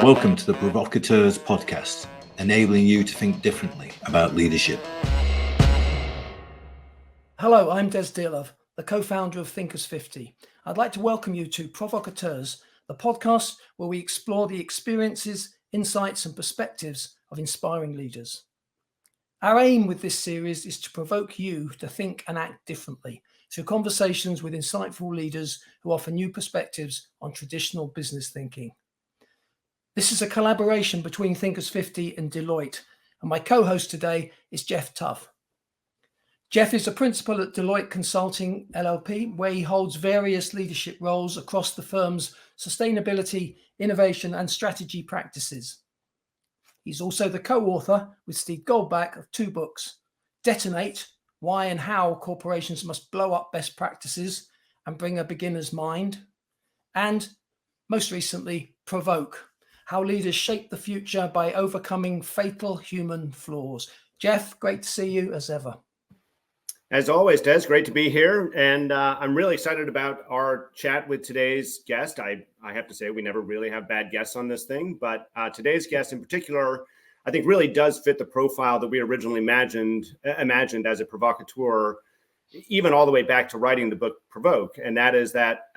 Welcome to the Provocateurs podcast, enabling you to think differently about leadership. Hello, I'm Dearlove, the co-founder of Thinkers 50. I'd like to welcome you to Provocateurs, the podcast where we explore the experiences, insights, and perspectives of inspiring leaders. Our aim with this series is to provoke you to think and act differently through conversations with insightful leaders who offer new perspectives on traditional business thinking. This is a collaboration between Thinkers 50 and Deloitte, and my co-host today is Geoff Tuff. Geoff is a principal at Deloitte Consulting LLP, where he holds various leadership roles across the firm's sustainability, innovation, and strategy practices. He's also the co-author with Steve Goldbach of two books, Detonate, Why and How Corporations Must Blow Up Best Practices and Bring a Beginner's Mind, and most recently, Provoke, How Leaders Shape the Future by Overcoming Fatal Human Flaws. Geoff, great to see you as ever. As always, Des, great to be here. And I'm really excited about our chat with today's guest. I have to say, we never really have bad guests on this thing, but today's guest in particular, I think really does fit the profile that we originally imagined as a provocateur, even all the way back to writing the book Provoke. And that is that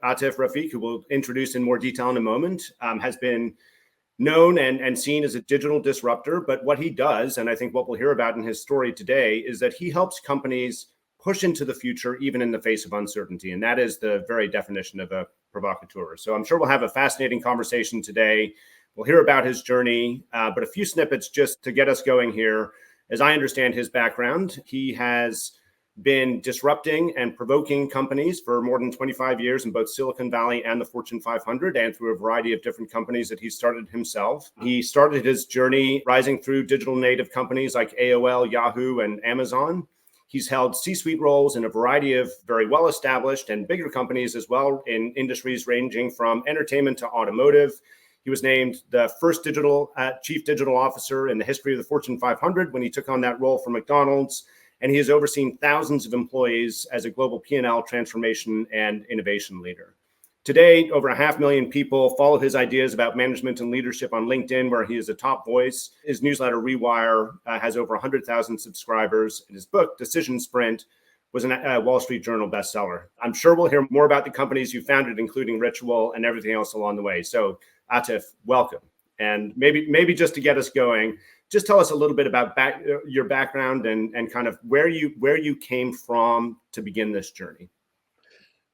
Atif Rafiq, who we'll introduce in more detail in a moment, has been known and seen as a digital disruptor. But what he does, and I think what we'll hear about in his story today, is that he helps companies push into the future, even in the face of uncertainty. And that is the very definition of a provocateur. So I'm sure we'll have a fascinating conversation today. We'll hear about his journey, but a few snippets just to get us going here. As I understand his background, he has been disrupting and provoking companies for more than 25 years in both Silicon Valley and the Fortune 500, and through a variety of different companies that he started himself. He started his journey rising through digital native companies like AOL, Yahoo, and Amazon. He's held C-suite roles in a variety of very well-established and bigger companies as well, in industries ranging from entertainment to automotive. He was named the first chief digital officer in the history of the Fortune 500 when he took on that role for McDonald's. And he has overseen thousands of employees as a global P&L transformation and innovation leader. Today, over 500,000 people follow his ideas about management and leadership on LinkedIn, where he is a top voice. His newsletter, Rewire, has over 100,000 subscribers. And his book, Decision Sprint, was a Wall Street Journal bestseller. I'm sure we'll hear more about the companies you founded, including Ritual and everything else along the way. So, Atif, welcome. And maybe just to get us going, just tell us a little bit about your background and kind of where you came from to begin this journey.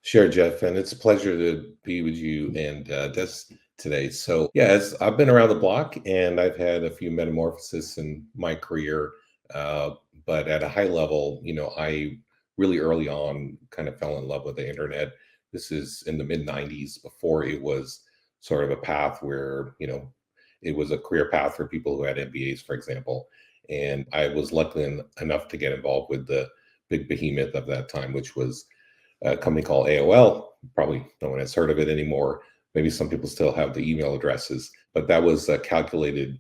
Sure, Geoff, and it's a pleasure to be with you and Des today. So, as I've been around the block and I've had a few metamorphoses in my career, but at a high level, I really early on kind of fell in love with the internet. This is in the mid 90s, before it was sort of a path where, it was a career path for people who had MBAs, for example. And I was lucky enough to get involved with the big behemoth of that time, which was a company called AOL. Probably no one has heard of it anymore. Maybe some people still have the email addresses, but that was a calculated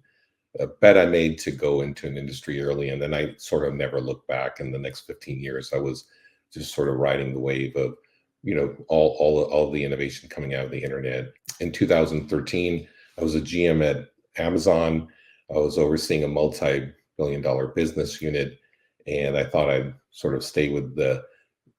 bet I made to go into an industry early. And then I sort of never looked back. In the next 15 years, I was just sort of riding the wave of, all the innovation coming out of the internet. In 2013, I was a GM at Amazon. I was overseeing a multi-billion-dollar business unit, and I thought I'd sort of stay with the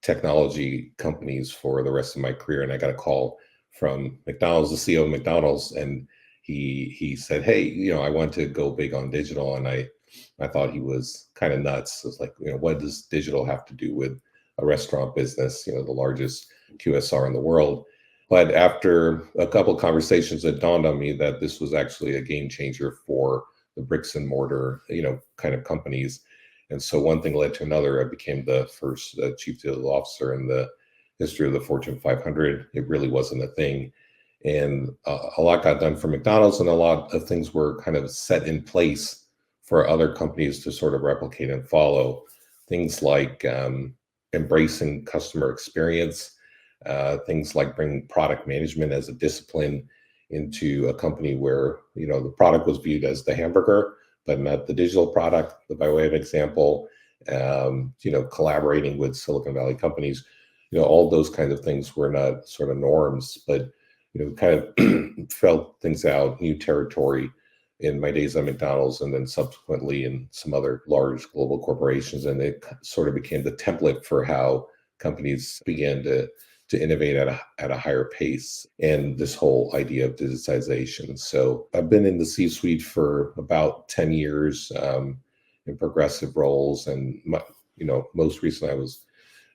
technology companies for the rest of my career. And I got a call from McDonald's, the CEO of McDonald's, and he said, "Hey, I want to go big on digital." And I thought he was kind of nuts. I was like, what does digital have to do with a restaurant business? The largest QSR in the world. But after a couple of conversations, it dawned on me that this was actually a game changer for the bricks-and-mortar, kind of companies. And so one thing led to another. I became the first chief digital officer in the history of the Fortune 500. It really wasn't a thing. And a lot got done for McDonald's, and a lot of things were kind of set in place for other companies to sort of replicate and follow. Things like embracing customer experience, things like bringing product management as a discipline into a company where, the product was viewed as the hamburger, but not the digital product. By way of example, collaborating with Silicon Valley companies, all those kinds of things were not sort of norms. But kind of felt things out, new territory in my days at McDonald's, and then subsequently in some other large global corporations. And it sort of became the template for how companies began to innovate at a higher pace, and this whole idea of digitization. So I've been in the C-suite for about 10 years in progressive roles. And, most recently I was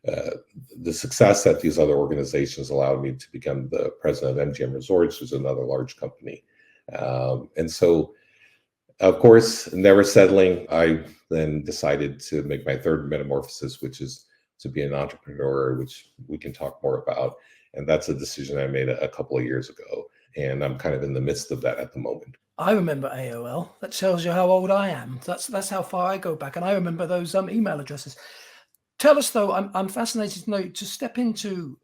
the success at these other organizations allowed me to become the president of MGM Resorts, which is another large company. And so, of course, never settling, I then decided to make my third metamorphosis, which is to be an entrepreneur, which we can talk more about. And that's a decision I made a couple of years ago. And I'm kind of in the midst of that at the moment. I remember AOL. That tells you how old I am. That's how far I go back. And I remember those email addresses. Tell us, though, I'm fascinated to know, to step into,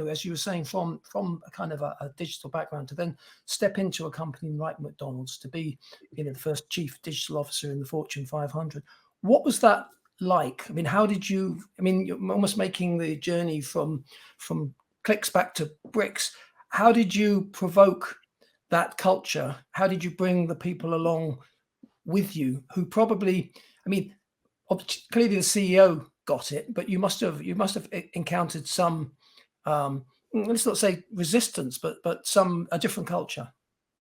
as you were saying, from a kind of a digital background to then step into a company like McDonald's to be, the first chief digital officer in the Fortune 500. What was that like? I mean, how did you, you're almost making the journey from clicks back to bricks. How did you provoke that culture? How did you bring the people along with you who probably, clearly the CEO got it, but you must have encountered some, let's not say resistance, but a different culture.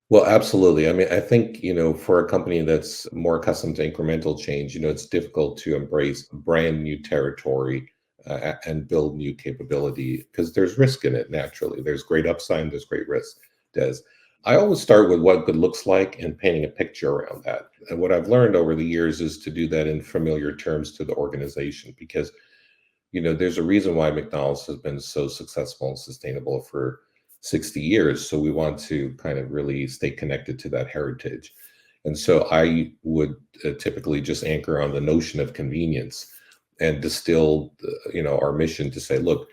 Well, absolutely. I think, for a company that's more accustomed to incremental change, it's difficult to embrace brand new territory and build new capability because there's risk in it. Naturally, there's great upside and there's great risk. I always start with what good looks like and painting a picture around that. And what I've learned over the years is to do that in familiar terms to the organization, because, there's a reason why McDonald's has been so successful and sustainable for 60 years. So we want to kind of really stay connected to that heritage. And so I would typically just anchor on the notion of convenience and distill, our mission to say, look,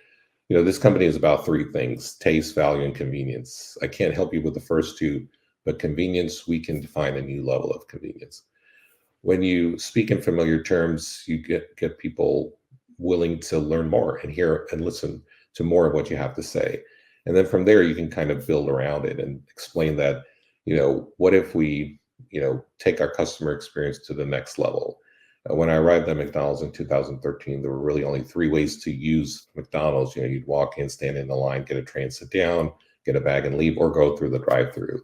this company is about three things: taste, value, and convenience. I can't help you with the first two, but convenience, we can define a new level of convenience. When you speak in familiar terms, you get people willing to learn more and hear and listen to more of what you have to say. And then from there, you can kind of build around it and explain that, what if we, take our customer experience to the next level? When I arrived at McDonald's in 2013, there were really only three ways to use McDonald's. You'd walk in, stand in the line, get a tray and sit down, get a bag and leave, or go through the drive-through.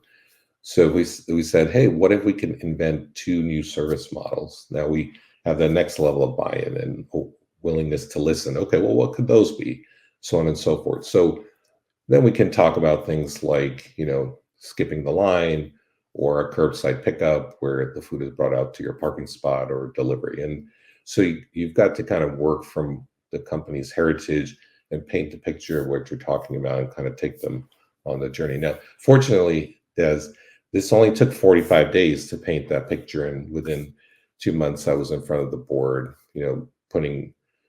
So we said, hey, what if we can invent two new service models? Now we have the next level of buy-in and willingness to listen. Okay, well, what could those be? So on and so forth. So then we can talk about things like, skipping the line, or a curbside pickup where the food is brought out to your parking spot, or delivery. And so you've got to kind of work from the company's heritage and paint the picture of what you're talking about and kind of take them on the journey. Now, fortunately, this only took 45 days to paint that picture. And within 2 months, I was in front of the board,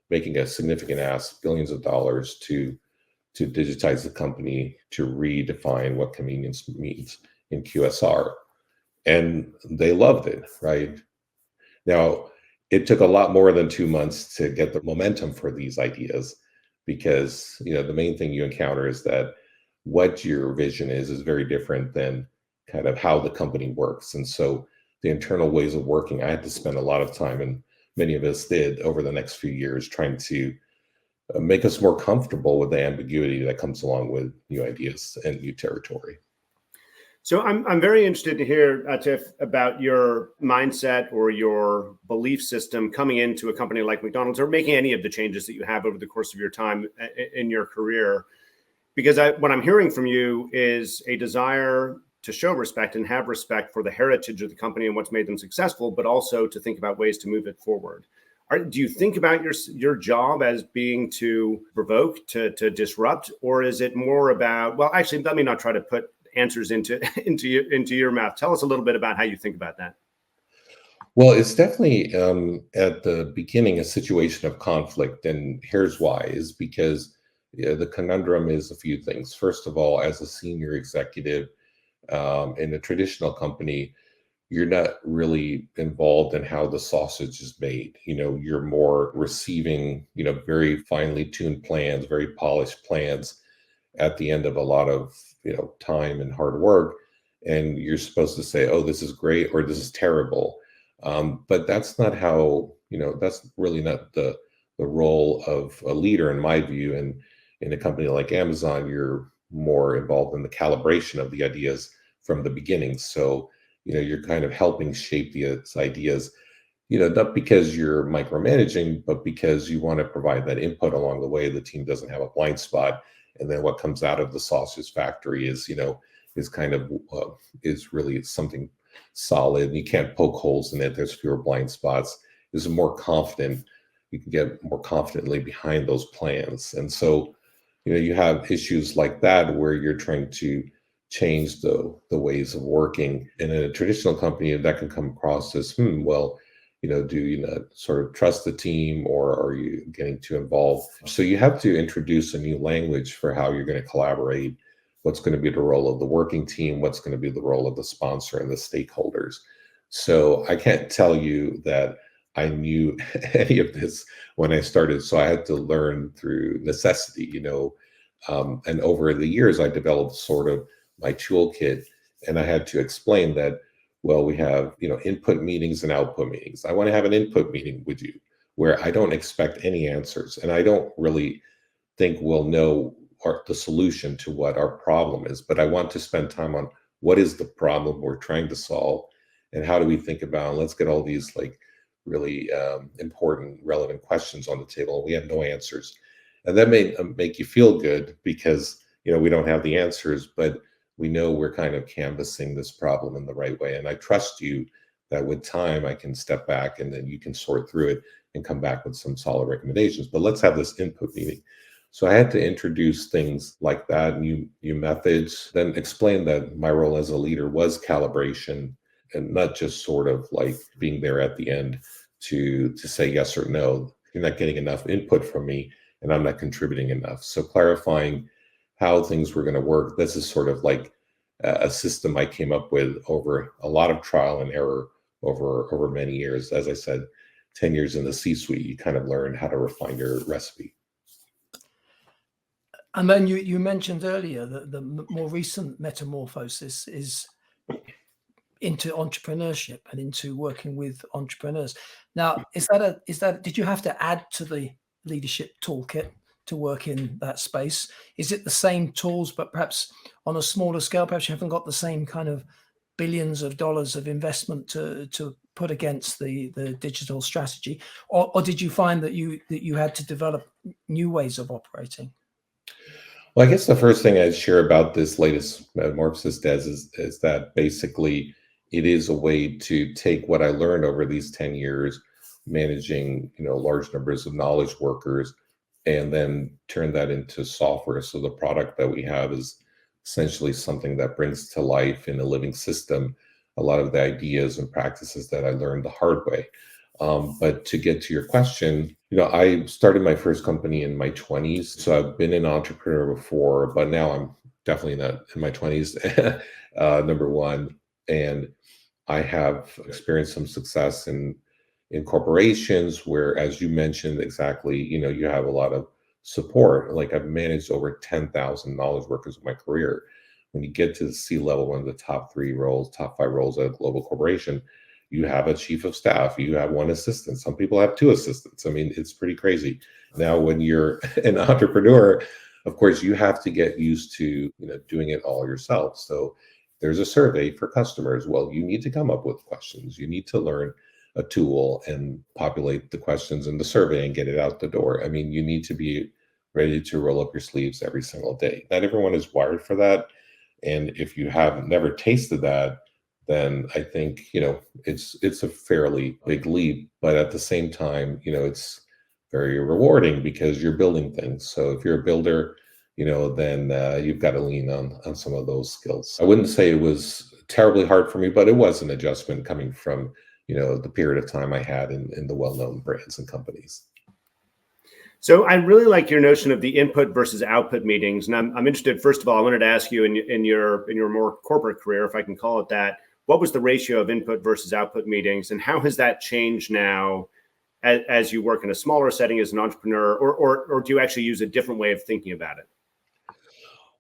making a significant ask, billions of dollars to digitize the company, to redefine what convenience means in QSR. And they loved it, right? Now, it took a lot more than 2 months to get the momentum for these ideas, because, the main thing you encounter is that what your vision is very different than kind of how the company works. And so the internal ways of working, I had to spend a lot of time, and many of us did over the next few years, trying to make us more comfortable with the ambiguity that comes along with new ideas and new territory. So I'm very interested to hear, Atif, about your mindset or your belief system coming into a company like McDonald's, or making any of the changes that you have over the course of your time in your career. Because what I'm hearing from you is a desire to show respect and have respect for the heritage of the company and what's made them successful, but also to think about ways to move it forward. Do you think about your job as being to provoke, to disrupt, or is it more about, well, actually, let me not try to put answers into your mouth. Tell us a little bit about how you think about that. Well, it's definitely at the beginning a situation of conflict, and here's why: is because the conundrum is a few things. First of all, as a senior executive in a traditional company, you're not really involved in how the sausage is made. You're more receiving, very finely tuned plans, very polished plans. at the end of a lot of, time and hard work, and you're supposed to say, oh, this is great or this is terrible. But that's not how, that's really not the role of a leader, in my view. And in a company like Amazon, you're more involved in the calibration of the ideas from the beginning. So, you're kind of helping shape these ideas, not because you're micromanaging, but because you want to provide that input along the way. The team doesn't have a blind spot. And then what comes out of the sausage factory is, is kind of, is really something solid. You can't poke holes in it. There's fewer blind spots. There's more confident. You can get more confidently behind those plans. And so, you have issues like that where you're trying to change the ways of working. And in a traditional company, that can come across as, well, do you not sort of trust the team, or are you getting too involved? So you have to introduce a new language for how you're going to collaborate. What's going to be the role of the working team? What's going to be the role of the sponsor and the stakeholders? So I can't tell you that I knew any of this when I started. So I had to learn through necessity, and over the years, I developed sort of my toolkit, and I had to explain that, well, we have, input meetings and output meetings. I want to have an input meeting with you where I don't expect any answers, and I don't really think we'll know the solution to what our problem is, but I want to spend time on what is the problem we're trying to solve, and how do we think about, let's get all these really important, relevant questions on the table. We have no answers. And that may make you feel good because, we don't have the answers, but we know we're kind of canvassing this problem in the right way. And I trust you that with time, I can step back and then you can sort through it and come back with some solid recommendations. But let's have this input meeting. So I had to introduce things like that, new methods, then explain that my role as a leader was calibration, and not just sort of being there at the end to say yes or no. You're not getting enough input from me, and I'm not contributing enough. So clarifying how things were going to work. This is sort of a system I came up with over a lot of trial and error over many years. As I said, 10 years in the C-suite, you kind of learn how to refine your recipe. And then you mentioned earlier that the more recent metamorphosis is into entrepreneurship and into working with entrepreneurs. Now, did you have to add to the leadership toolkit to work in that space? Is it the same tools, but perhaps on a smaller scale? Perhaps you haven't got the same kind of billions of dollars of investment to put against the digital strategy, or did you find that you had to develop new ways of operating? Well, I guess the first thing I'd share about this latest metamorphosis, Des, is that basically it is a way to take what I learned over these 10 years managing, large numbers of knowledge workers, and then turn that into software. So the product that we have is essentially something that brings to life in a living system a lot of the ideas and practices that I learned the hard way. But to get to your question, I started my first company in my 20s. So I've been an entrepreneur before, but now I'm definitely not in my 20s, number one. And I have experienced some success in corporations where, as you mentioned exactly, you have a lot of support. I've managed over 10,000 knowledge workers in my career. When you get to the C-level, one of the top 5 roles at a global corporation, you have a chief of staff, you have one assistant. Some people have 2 assistants. I mean, it's pretty crazy. Now, when you're an entrepreneur, of course, you have to get used to, doing it all yourself. So there's a survey for customers. Well, you need to come up with questions. You need to learn a tool and populate the questions in the survey and get it out the door. I mean, you need to be ready to roll up your sleeves every single day. Not everyone is wired for that. And if you have never tasted that, then I think, it's a fairly big leap, but at the same time, it's very rewarding because you're building things. So if you're a builder, then you've got to lean on some of those skills. I wouldn't say it was terribly hard for me, but it was an adjustment coming from, the period of time I had in the well-known brands and companies. So I really like your notion of the input versus output meetings. And I'm interested, first of all, I wanted to ask you in your more corporate career, if I can call it that, what was the ratio of input versus output meetings, and how has that changed now as you work in a smaller setting as an entrepreneur, or do you actually use a different way of thinking about it?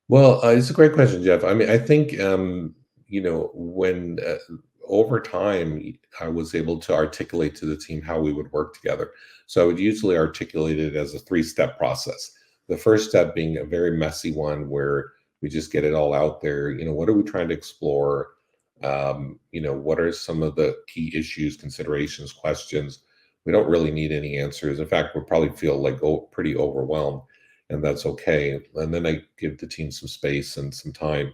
Well, it's a great question, Jeff. I mean, I think when over time I was able to articulate to the team how we would work together. So I would usually articulate it as a three-step process. The first step being a very messy one where we just get it all out there. What are we trying to explore? What are some of the key issues, considerations, questions? We don't really need any answers. In fact, we'll probably feel like pretty overwhelmed, and that's okay. And then I give the team some space and some time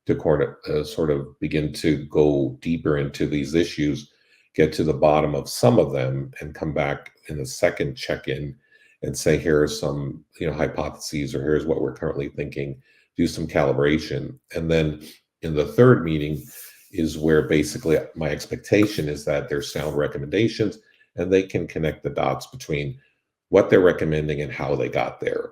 to sort of begin to go deeper into these issues, get to the bottom of some of them, and come back in a second check-in and say, here are some hypotheses, or here's what we're currently thinking, do some calibration. And then in the third meeting is where basically my expectation is that there's sound recommendations and they can connect the dots between what they're recommending and how they got there.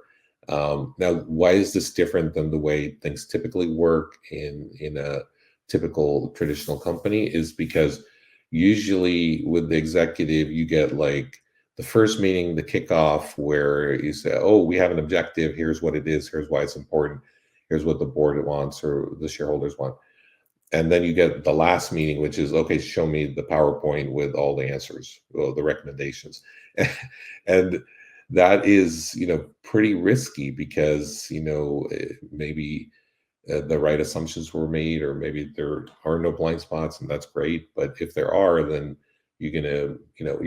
Now, why is this different than the way things typically work in a typical traditional company? Is because usually with the executive, you get like the first meeting, the kickoff, where you say, oh, we have an objective. Here's what it is. Here's why it's important. Here's what the board wants or the shareholders want. And then you get the last meeting, which is, okay, show me the PowerPoint with all the answers, the recommendations. And that is, pretty risky because, maybe the right assumptions were made, or maybe there are no blind spots, and that's great. But if there are, then you're not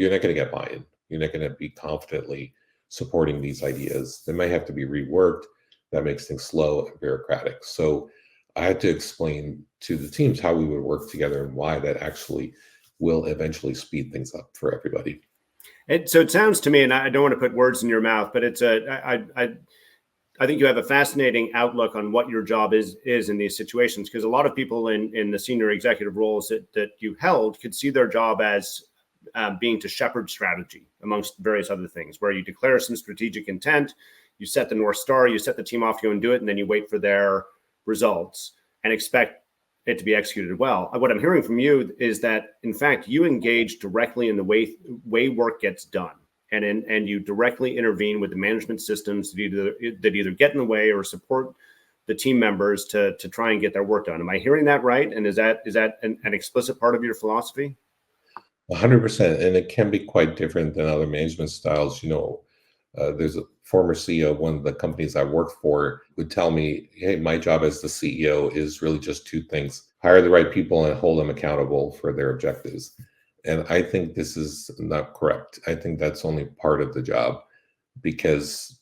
going to get buy-in. You're not going to be confidently supporting these ideas. They might have to be reworked. That makes things slow and bureaucratic. So I had to explain to the teams how we would work together and why that actually will eventually speed things up for everybody. So it sounds to me, and I don't want to put words in your mouth, but I think you have a fascinating outlook on what your job is in these situations, because a lot of people in the senior executive roles that you held could see their job as being to shepherd strategy amongst various other things, where you declare some strategic intent, you set the North Star, you set the team off to go and do it, and then you wait for their results and expect it to be executed well. What I'm hearing from you is that, in fact, you engage directly in the way work gets done, and you directly intervene with the management systems that either get in the way or support the team members to try and get their work done. Am I hearing that right? And is that an explicit part of your philosophy? 100%, and it can be quite different than other management styles. There's a former CEO of one of the companies I worked for would tell me, hey, my job as the CEO is really just two things: hire the right people and hold them accountable for their objectives. And I think this is not correct. I think that's only part of the job, because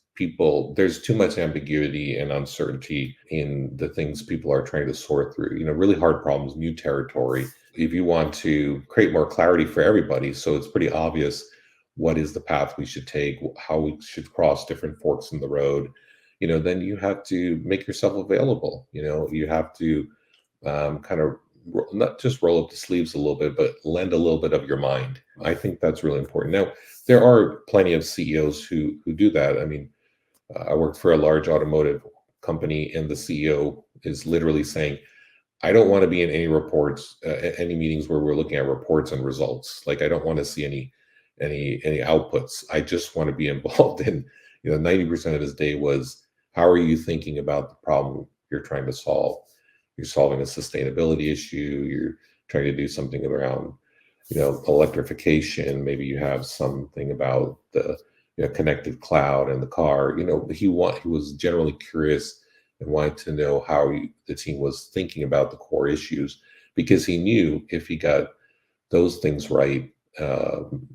there's too much ambiguity and uncertainty in the things people are trying to sort through. Really hard problems, new territory. If you want to create more clarity for everybody, so it's pretty obvious what is the path we should take, how we should cross different forks in the road, then you have to make yourself available. You have to kind of not just roll up the sleeves a little bit, but lend a little bit of your mind. I think that's really important. Now, there are plenty of CEOs who do that. I mean, I worked for a large automotive company, and the CEO is literally saying, I don't want to be in any reports, any meetings where we're looking at reports and results. Like, I don't want to see any outputs. I just want to be involved in, 90% of his day was, how are you thinking about the problem you're trying to solve? You're solving a sustainability issue. You're trying to do something around, electrification. Maybe you have something about the connected cloud and the car. He was generally curious and wanted to know how the team was thinking about the core issues, because he knew if he got those things right,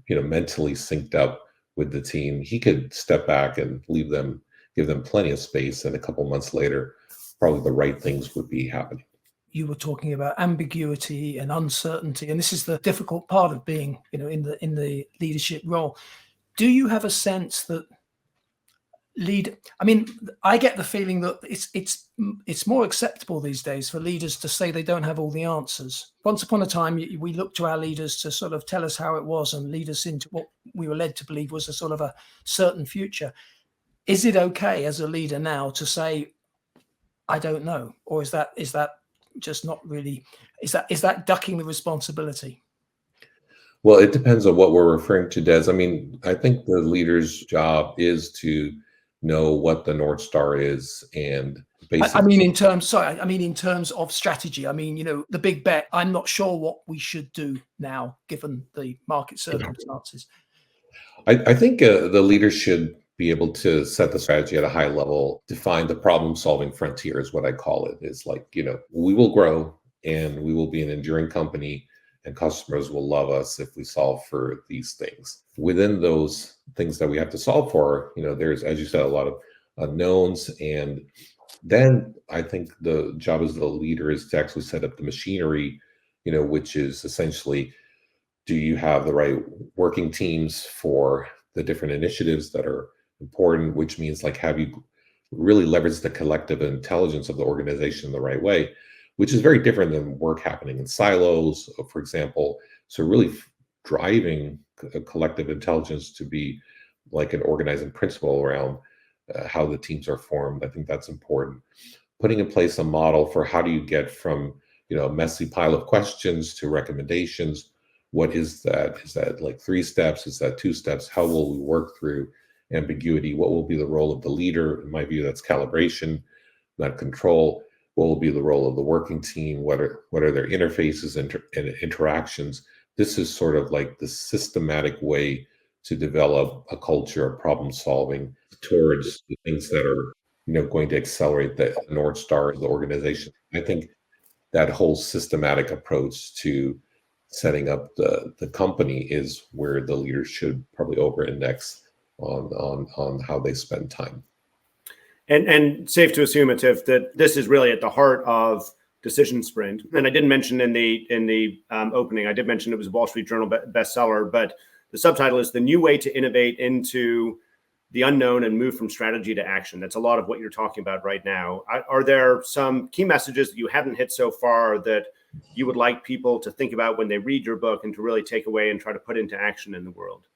mentally synced up with the team, he could step back and give them plenty of space, and a couple months later, probably the right things would be happening. You were talking about ambiguity and uncertainty, and this is the difficult part of being, in the leadership role. Do you have a sense that I get the feeling that it's more acceptable these days for leaders to say they don't have all the answers. Once upon a time, we looked to our leaders to sort of tell us how it was and lead us into what we were led to believe was a sort of a certain future. Is it okay as a leader now to say, I don't know? Or is that just not really, is that ducking the responsibility? Well, it depends on what we're referring to, Des. I mean, I think the leader's job is to know what the North Star is, and I mean, in terms of strategy. I mean, the big bet. I'm not sure what we should do now, given the market circumstances. I think the leaders should be able to set the strategy at a high level, define the problem-solving frontier is what I call it. Is like, we will grow and we will be an enduring company, and customers will love us if we solve for these things. Within those things that we have to solve for, there's, as you said, a lot of unknowns. And then I think the job as the leader is to actually set up the machinery, which is essentially, do you have the right working teams for the different initiatives that are important, which means like, have you really leveraged the collective intelligence of the organization in the right way, which is very different than work happening in silos, for example. So really driving a collective intelligence to be like an organizing principle around how the teams are formed. I think that's important. Putting in place a model for how do you get from, a messy pile of questions to recommendations. What is that? Is that like 3 steps? Is that 2 steps? How will we work through ambiguity? What will be the role of the leader? In my view, that's calibration, not control. What will be the role of the working team? What are their interfaces and interactions? This is sort of like the systematic way to develop a culture of problem solving towards the things that are, going to accelerate the North Star of the organization. I think that whole systematic approach to setting up the company is where the leaders should probably over-index on how they spend time. And safe to assume, Atif, that this is really at the heart of Decision Sprint. And I didn't mention in the opening, I did mention it was a Wall Street Journal bestseller, but the subtitle is The New Way to Innovate into the Unknown and Move from Strategy to Action. That's a lot of what you're talking about right now. Are there some key messages that you haven't hit so far that you would like people to think about when they read your book and to really take away and try to put into action in the world?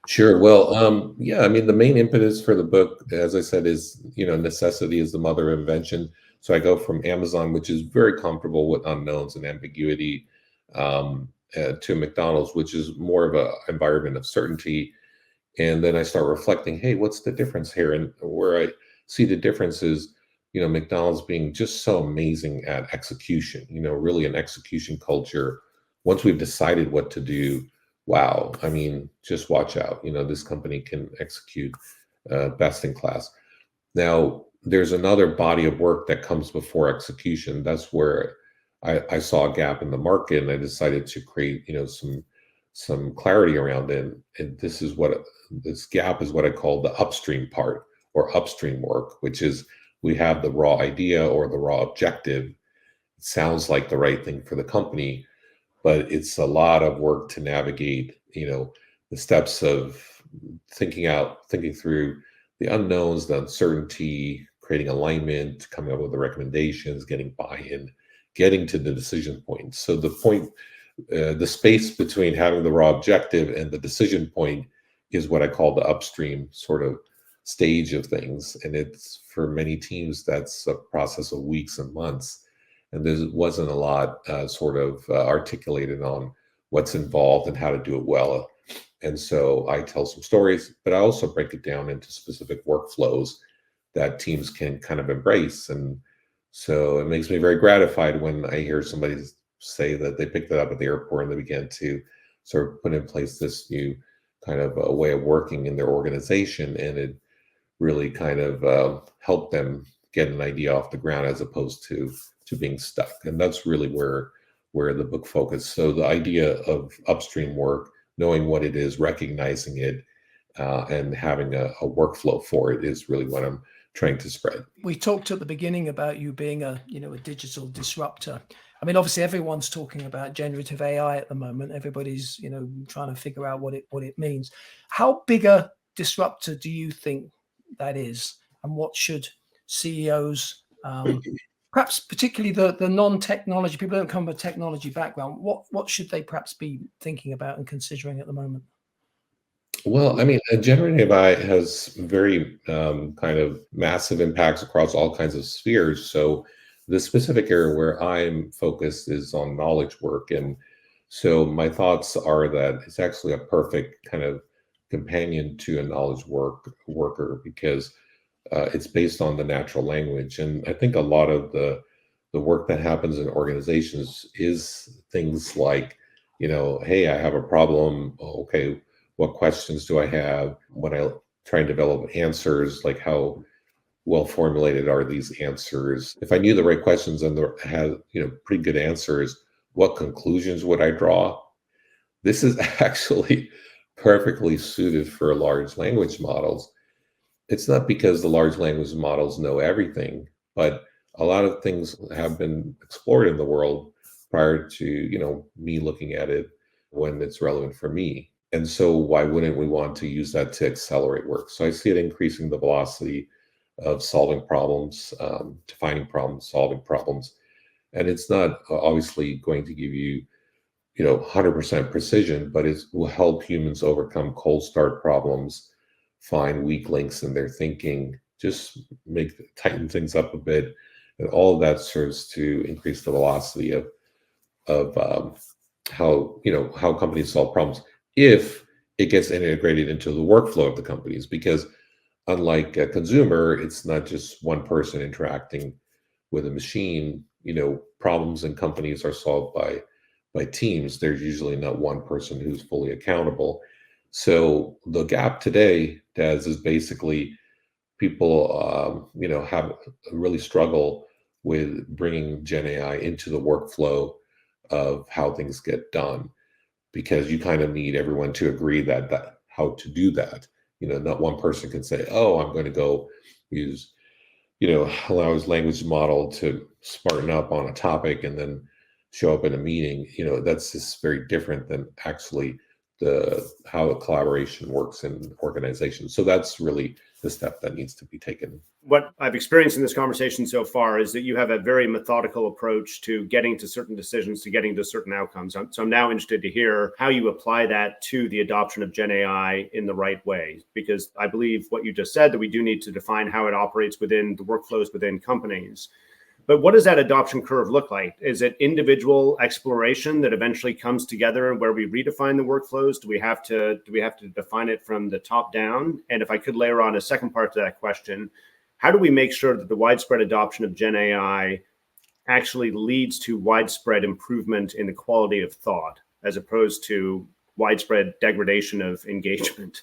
Sure. Well, yeah, I mean, the main impetus for the book, as I said, is, necessity is the mother of invention. So I go from Amazon, which is very comfortable with unknowns and ambiguity, to McDonald's, which is more of an environment of certainty. And then I start reflecting, hey, what's the difference here? And where I see the difference is, McDonald's being just so amazing at execution, really an execution culture. Once we've decided what to do, wow, I mean, just watch out. This company can execute best in class. Now, there's another body of work that comes before execution. That's where I saw a gap in the market, and I decided to create, some clarity around it. And this gap is what I call the upstream part, or upstream work, which is we have the raw idea or the raw objective. It sounds like the right thing for the company, but it's a lot of work to navigate, the steps of thinking through the unknowns, the uncertainty, creating alignment, coming up with the recommendations, getting buy-in, getting to the decision point. So the space between having the raw objective and the decision point is what I call the upstream sort of stage of things. And it's, for many teams, that's a process of weeks and months. And there wasn't a lot articulated on what's involved and how to do it well. And so I tell some stories, but I also break it down into specific workflows that teams can kind of embrace. And so it makes me very gratified when I hear somebody say that they picked it up at the airport and they began to sort of put in place this new kind of a way of working in their organization. And it really kind of helped them get an idea off the ground as opposed to being stuck. And that's really where the book focused. So the idea of upstream work, knowing what it is, recognizing it, and having a workflow for it is really what I'm trying to spread. We talked at the beginning about you being a digital disruptor. I mean, obviously everyone's talking about generative AI at the moment. Everybody's, trying to figure out what it means. How big a disruptor do you think that is? And what should CEOs, perhaps particularly the non-technology, people who don't come from a technology background, what should they perhaps be thinking about and considering at the moment? Well, I mean, generative AI has very kind of massive impacts across all kinds of spheres. So the specific area where I'm focused is on knowledge work. And so my thoughts are that it's actually a perfect kind of companion to a knowledge worker because it's based on the natural language. And I think a lot of the work that happens in organizations is things like, hey, I have a problem. Okay, what questions do I have? When I try and develop answers, like how well formulated are these answers? If I knew the right questions and had pretty good answers, what conclusions would I draw? This is actually perfectly suited for large language models. It's not because the large language models know everything, but a lot of things have been explored in the world prior to, me looking at it when it's relevant for me. And so why wouldn't we want to use that to accelerate work? So I see it increasing the velocity of solving problems, defining problems, solving problems. And it's not obviously going to give you 100% precision, but it will help humans overcome cold start problems, find weak links in their thinking, just tighten things up a bit. And all of that serves to increase the velocity of how companies solve problems if it gets integrated into the workflow of the companies. Because unlike a consumer, it's not just one person interacting with a machine. Problems in companies are solved by teams. There's usually not one person who's fully accountable. So the gap today, Des, is basically people, have really struggle with bringing Gen AI into the workflow of how things get done, because you kind of need everyone to agree that how to do that. Not one person can say, "Oh, I'm going to go use, allow his language model to smarten up on a topic and then show up in a meeting." That's just very different than actually how a collaboration works in organizations. So that's really the step that needs to be taken. What I've experienced in this conversation so far is that you have a very methodical approach to getting to certain decisions, to getting to certain outcomes. So I'm now interested to hear how you apply that to the adoption of Gen AI in the right way, because I believe what you just said, that we do need to define how it operates within the workflows within companies. But what does that adoption curve look like? Is it individual exploration that eventually comes together where we redefine the workflows? Do we have to define it from the top down? And if I could layer on a second part to that question, how do we make sure that the widespread adoption of Gen AI actually leads to widespread improvement in the quality of thought, as opposed to widespread degradation of engagement?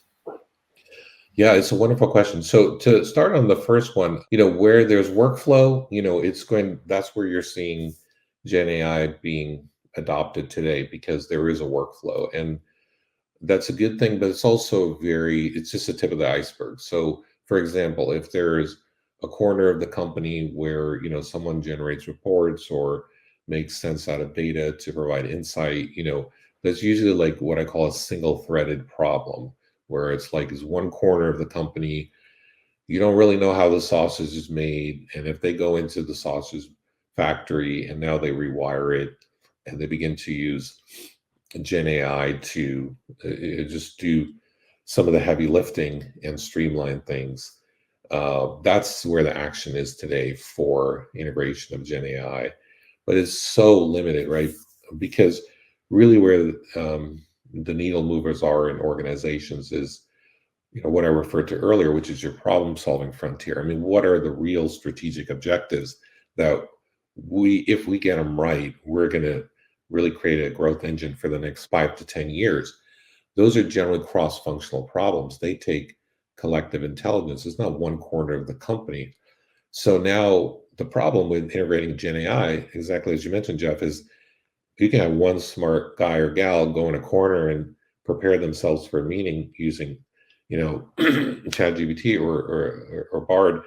Yeah, it's a wonderful question. So to start on the first one, where there's workflow, that's where you're seeing Gen AI being adopted today, because there is a workflow, and that's a good thing, but it's also it's just the tip of the iceberg. So for example, if there's a corner of the company where, someone generates reports or makes sense out of data to provide insight, that's usually like what I call a single threaded problem, where it's one corner of the company, you don't really know how the sausage is made. And if they go into the sausage factory and now they rewire it and they begin to use Gen AI to just do some of the heavy lifting and streamline things, that's where the action is today for integration of Gen AI. But it's so limited, right? Because really where the needle movers are in organizations is, what I referred to earlier, which is your problem solving frontier. I mean, what are the real strategic objectives that if we get them right, we're going to really create a growth engine for the next 5 to 10 years. Those are generally cross-functional problems. They take collective intelligence. It's not one corner of the company. So now the problem with integrating Gen AI, exactly as you mentioned, Geoff, is you can have one smart guy or gal go in a corner and prepare themselves for a meeting using, ChatGPT or Bard,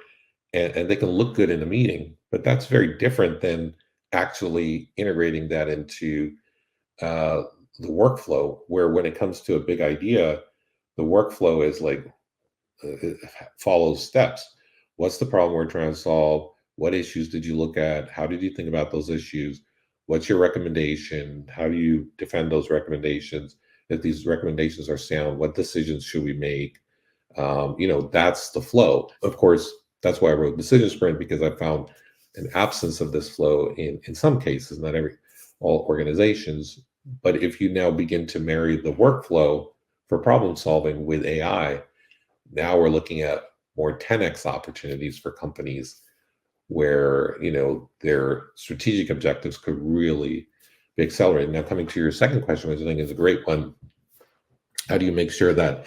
and they can look good in a meeting. But that's very different than actually integrating that into the workflow, where when it comes to a big idea, the workflow is it follows steps. What's the problem we're trying to solve? What issues did you look at? How did you think about those issues? What's your recommendation? How do you defend those recommendations? If these recommendations are sound, what decisions should we make? That's the flow. Of course, that's why I wrote Decision Sprint, because I found an absence of this flow in some cases, not all organizations. But if you now begin to marry the workflow for problem solving with AI. Now we're looking at more 10x opportunities for companies where, their strategic objectives could really be accelerated. Now, coming to your second question, which I think is a great one, how do you make sure that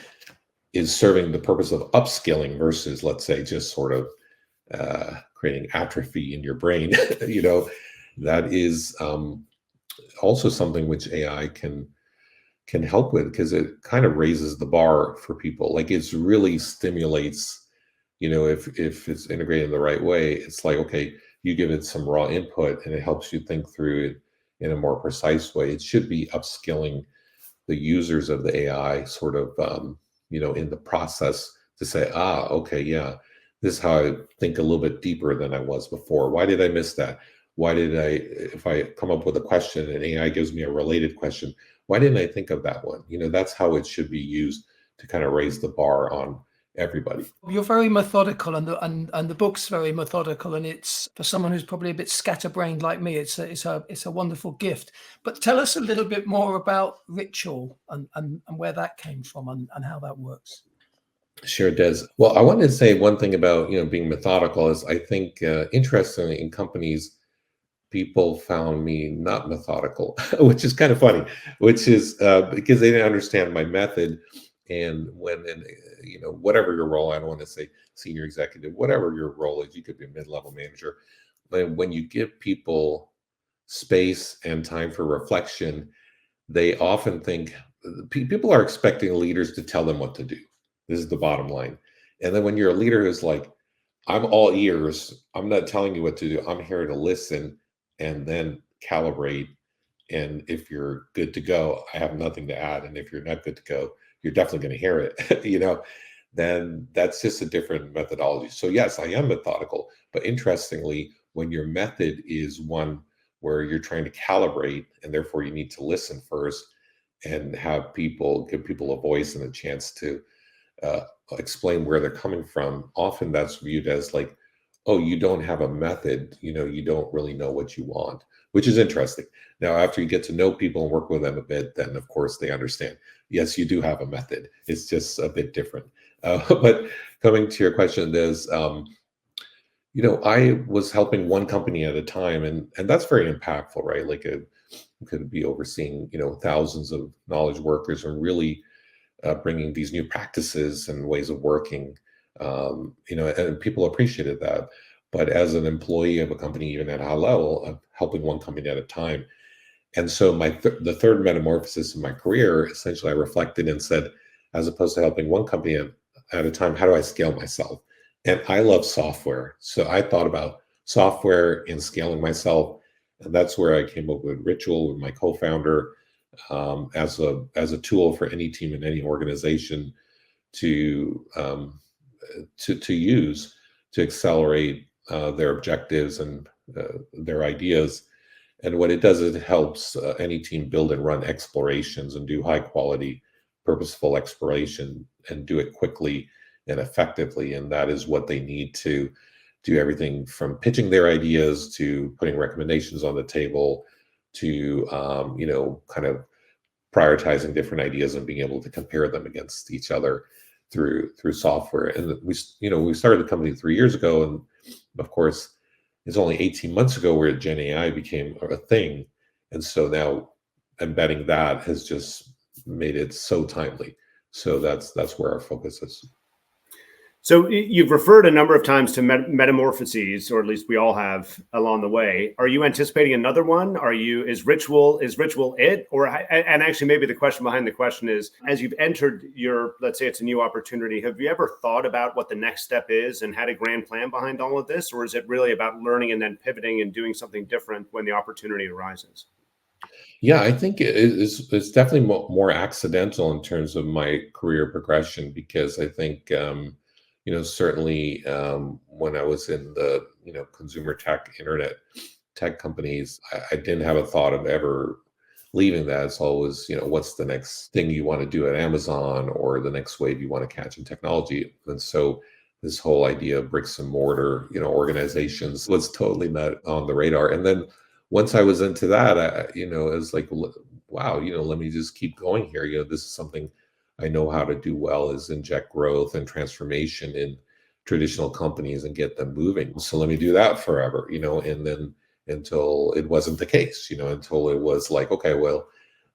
is serving the purpose of upskilling versus, let's say, just sort of creating atrophy in your brain? That is also something which AI can help with, because it kind of raises the bar for people. Like, it's really stimulates, if it's integrated in the right way, it's like, okay, you give it some raw input and it helps you think through it in a more precise way. It should be upskilling the users of the AI sort of, in the process to say, okay, yeah, this is how I think a little bit deeper than I was before. Why did I miss that? If I come up with a question and AI gives me a related question, why didn't I think of that one? That's how it should be used, to kind of raise the bar on everybody. You're very methodical, and the book's very methodical, and it's, for someone who's probably a bit scatterbrained like me, it's a wonderful gift. But tell us a little bit more about ritual and where that came from and how that works. Sure, Des. Well, I wanted to say one thing about being methodical is, I think, interestingly, in companies, people found me not methodical, which is kind of funny, which is because they didn't understand my method. And whatever your role, I don't want to say senior executive, whatever your role is, you could be a mid-level manager. But when you give people space and time for reflection, they often think people are expecting leaders to tell them what to do. This is the bottom line. And then when you're a leader who's like, I'm all ears, I'm not telling you what to do, I'm here to listen and then calibrate. And if you're good to go, I have nothing to add. And if you're not good to go, you're definitely going to hear it, then that's just a different methodology. So yes, I am methodical, but interestingly, when your method is one where you're trying to calibrate, and therefore you need to listen first and give people a voice and a chance to explain where they're coming from, often that's viewed as like, oh, you don't have a method, you don't really know what you want, which is interesting. Now, after you get to know people and work with them a bit, then of course they understand, yes, you do have a method. It's just a bit different. But coming to your question, there's, I was helping one company at a time, and that's very impactful, right? Like, could be overseeing, thousands of knowledge workers and really bringing these new practices and ways of working, and people appreciated that. But as an employee of a company, even at a high level, I'm helping one company at a time. And so the third metamorphosis in my career, essentially I reflected and said, as opposed to helping one company at a time, how do I scale myself? And I love software. So I thought about software and scaling myself. And that's where I came up with Ritual with my co-founder, as a tool for any team in any organization to use to accelerate their objectives and their ideas. And what it does is it helps any team build and run explorations and do high quality, purposeful exploration and do it quickly and effectively. And that is what they need to do everything from pitching their ideas to putting recommendations on the table to, kind of prioritizing different ideas and being able to compare them against each other through software. And we started the company 3 years ago. And of course, it's only 18 months ago where Gen AI became a thing. And so now embedding that has just made it so timely. So that's where our focus is. So you've referred a number of times to metamorphoses, or at least we all have along the way. Are you anticipating another one? Is ritual it? Or, and actually maybe the question behind the question is, as you've entered let's say it's a new opportunity, have you ever thought about what the next step is and had a grand plan behind all of this? Or is it really about learning and then pivoting and doing something different when the opportunity arises? Yeah, I think it's definitely more accidental in terms of my career progression, because I think, certainly when I was in the, consumer tech, internet tech companies, I didn't have a thought of ever leaving that. It's always, what's the next thing you want to do at Amazon or the next wave you want to catch in technology. And so this whole idea of bricks and mortar, organizations was totally not on the radar. And then once I was into that, it was like, wow, let me just keep going here. This is something I know how to do well is inject growth and transformation in traditional companies and get them moving. So let me do that forever, and then until it wasn't the case, until it was like, okay, well,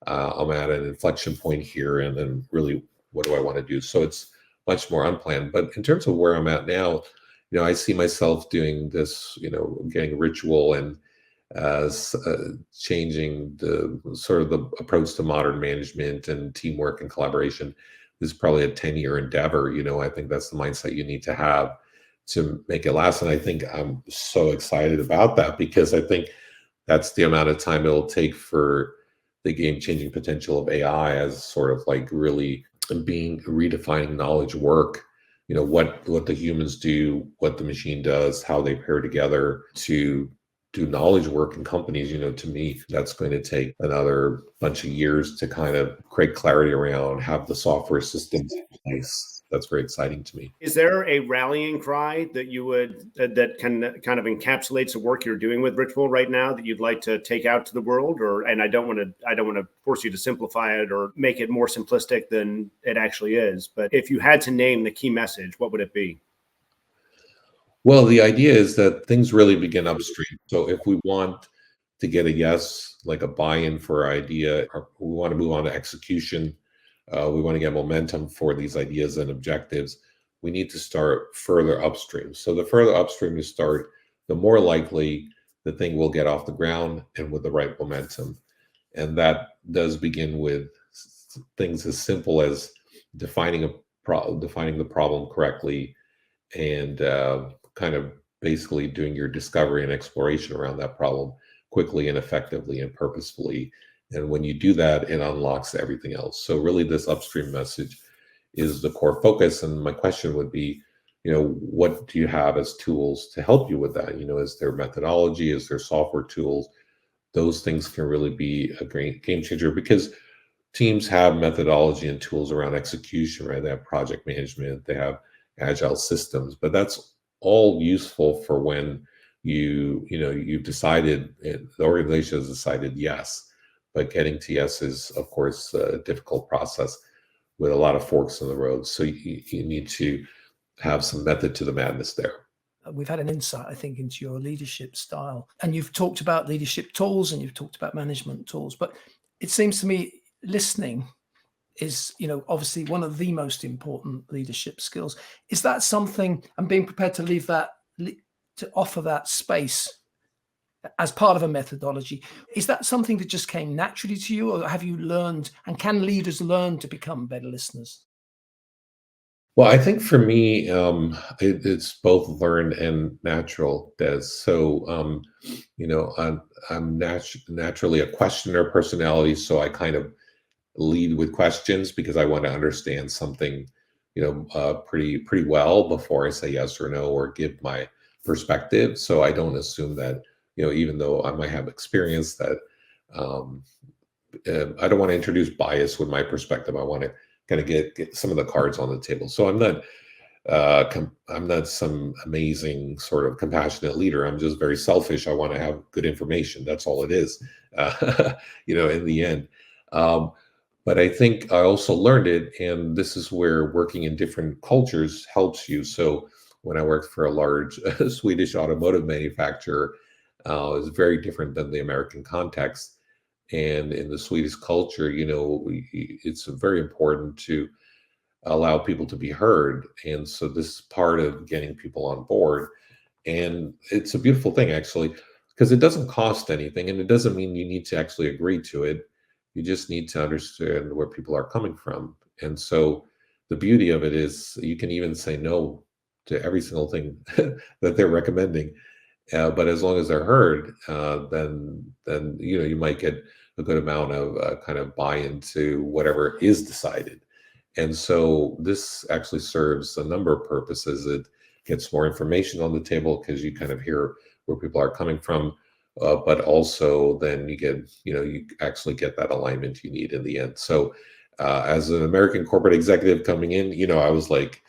I'm at an inflection point here, and then really, what do I want to do? So it's much more unplanned. But in terms of where I'm at now, I see myself doing this, getting ritual and changing the sort of the approach to modern management and teamwork and collaboration. This is probably a 10-year endeavor. I think that's the mindset you need to have to make it last. And I think I'm so excited about that, because I think that's the amount of time it'll take for the game-changing potential of AI as sort of like really being redefining knowledge work. What the humans do, what the machine does, how they pair together to do knowledge work in companies. To me, that's going to take another bunch of years to kind of create clarity around, have the software systems in place. That's very exciting to me. Is there a rallying cry that you would that can kind of encapsulates the work you're doing with Ritual right now that you'd like to take out to the world? And I don't want to force you to simplify it or make it more simplistic than it actually is. But if you had to name the key message, what would it be? Well, the idea is that things really begin upstream. So if we want to get a yes, like a buy-in for our idea, or we want to move on to execution, we want to get momentum for these ideas and objectives, we need to start further upstream. So the further upstream you start, the more likely the thing will get off the ground and with the right momentum. And that does begin with things as simple as defining the problem correctly, and kind of basically doing your discovery and exploration around that problem quickly and effectively and purposefully. And when you do that, it unlocks everything else. So really this upstream message is the core focus. And my question would be, what do you have as tools to help you with that? Is there methodology? Is there software tools? Those things can really be a great game changer, because teams have methodology and tools around execution, right? They have project management, they have agile systems, but that's all useful for when you've decided, the organization has decided yes, but getting to yes is of course a difficult process with a lot of forks in the road. So you need to have some method to the madness there. We've had an insight, I think, into your leadership style, and you've talked about leadership tools and you've talked about management tools, but it seems to me listening is, obviously one of the most important leadership skills. Is that something, and being prepared to leave that, to offer that space as part of a methodology, is that something that just came naturally to you, or have you learned, and can leaders learn to become better listeners? Well, I think for me, it's both learned and natural, Des. So, I'm naturally a questioner personality, so I kind of lead with questions because I want to understand something, pretty well before I say yes or no or give my perspective. So I don't assume that, even though I might have experience, that I don't want to introduce bias with my perspective. I want to kind of get some of the cards on the table. So I'm not some amazing sort of compassionate leader. I'm just very selfish. I want to have good information. That's all it is, in the end. But I think I also learned it, and this is where working in different cultures helps you. So when I worked for a large Swedish automotive manufacturer, it was very different than the American context. And in the Swedish culture, it's very important to allow people to be heard. And so this is part of getting people on board. And it's a beautiful thing, actually, because it doesn't cost anything, and it doesn't mean you need to actually agree to it. You just need to understand where people are coming from. And so the beauty of it is you can even say no to every single thing that they're recommending. But as long as they're heard, then you might get a good amount of kind of buy-in to whatever is decided. And so this actually serves a number of purposes. It gets more information on the table because you kind of hear where people are coming from. But also then you actually get that alignment you need in the end. So as an American corporate executive coming in, I was like,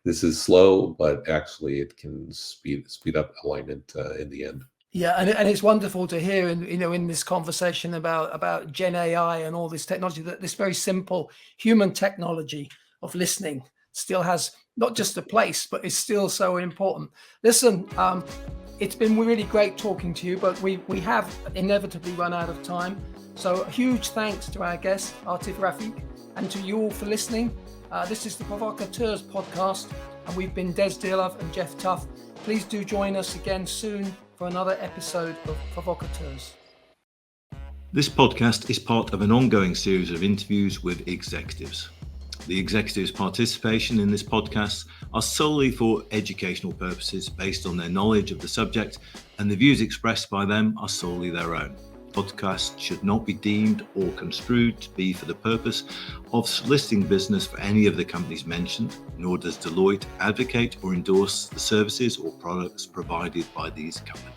this is slow, but actually it can speed up alignment in the end. Yeah, and it's wonderful to hear, in this conversation about Gen AI and all this technology, that this very simple human technology of listening still has not just a place, but is still so important. Listen, it's been really great talking to you, but we have inevitably run out of time. So a huge thanks to our guest, Atif Rafiq, and to you all for listening. This is the Provocateurs podcast, and we've been Des Dearlove and Geoff Tuff. Please do join us again soon for another episode of Provocateurs. This podcast is part of an ongoing series of interviews with executives. The executives' participation in this podcast are solely for educational purposes based on their knowledge of the subject, and the views expressed by them are solely their own. Podcasts should not be deemed or construed to be for the purpose of soliciting business for any of the companies mentioned, nor does Deloitte advocate or endorse the services or products provided by these companies.